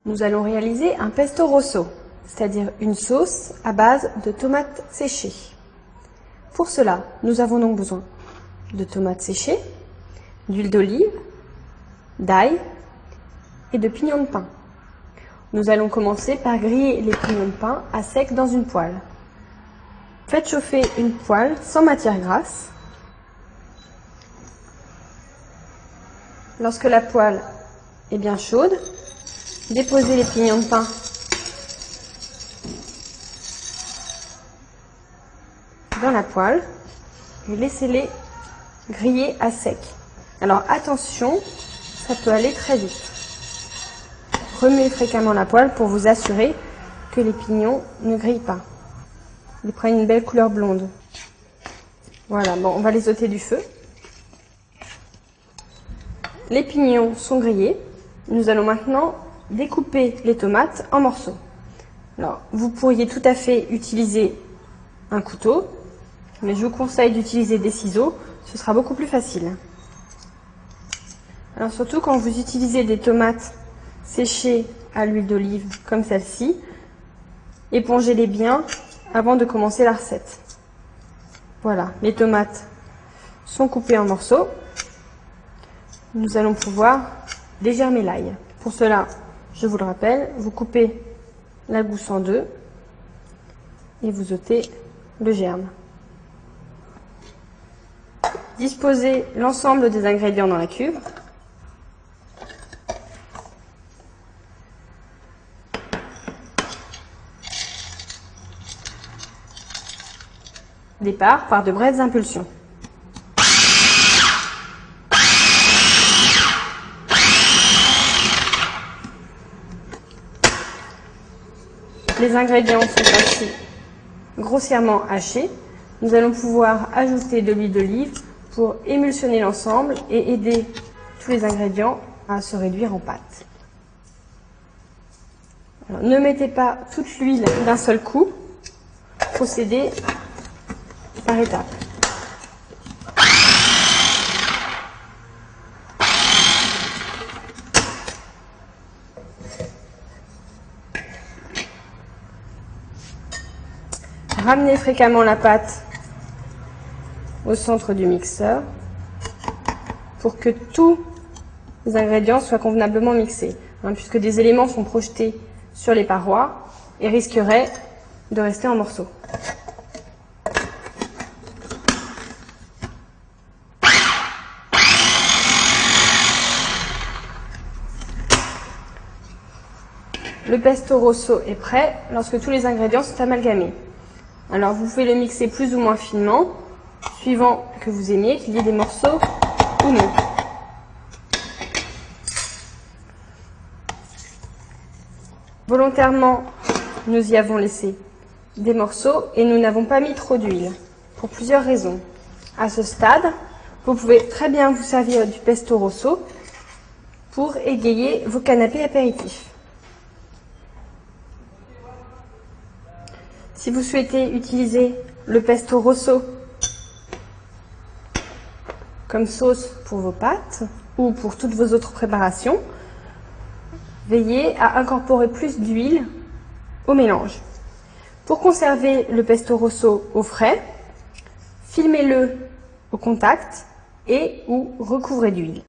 Nous allons réaliser un pesto rosso, c'est-à-dire une sauce à base de tomates séchées. Pour cela, nous avons donc besoin de tomates séchées, d'huile d'olive, d'ail et de pignons de pain. Nous allons commencer par griller les pignons de pain à sec dans une poêle. Faites chauffer une poêle sans matière grasse. Lorsque la poêle est bien chaude, déposez les pignons de pain dans la poêle et laissez-les griller à sec. Alors attention, ça peut aller très vite. Remuez fréquemment la poêle pour vous assurer que les pignons ne grillent pas. Ils prennent une belle couleur blonde. Voilà, bon, on va les ôter du feu. Les pignons sont grillés. Nous allons maintenant découper les tomates en morceaux. Alors, vous pourriez tout à fait utiliser un couteau, mais je vous conseille d'utiliser des ciseaux, ce sera beaucoup plus facile. Alors surtout quand vous utilisez des tomates séchées à l'huile d'olive comme celle-ci, épongez-les bien avant de commencer la recette. Voilà, les tomates sont coupées en morceaux. Nous allons pouvoir dégermer l'ail. Pour cela, je vous le rappelle, vous coupez la gousse en deux et vous ôtez le germe. Disposez l'ensemble des ingrédients dans la cuve. Départ par de brèves impulsions. Les ingrédients sont ainsi grossièrement hachés. Nous allons pouvoir ajouter de l'huile d'olive pour émulsionner l'ensemble et aider tous les ingrédients à se réduire en pâte. Alors, ne mettez pas toute l'huile d'un seul coup. Procédez par étapes. Ramenez fréquemment la pâte au centre du mixeur pour que tous les ingrédients soient convenablement mixés, puisque des éléments sont projetés sur les parois et risqueraient de rester en morceaux. Le pesto rosso est prêt lorsque tous les ingrédients sont amalgamés. Alors vous pouvez le mixer plus ou moins finement, suivant que vous aimiez, qu'il y ait des morceaux ou non. Volontairement, nous y avons laissé des morceaux et nous n'avons pas mis trop d'huile, pour plusieurs raisons. À ce stade, vous pouvez très bien vous servir du pesto rosso pour égayer vos canapés apéritifs. Si vous souhaitez utiliser le pesto rosso comme sauce pour vos pâtes ou pour toutes vos autres préparations, veillez à incorporer plus d'huile au mélange. Pour conserver le pesto rosso au frais, filmez-le au contact et ou recouvrez d'huile.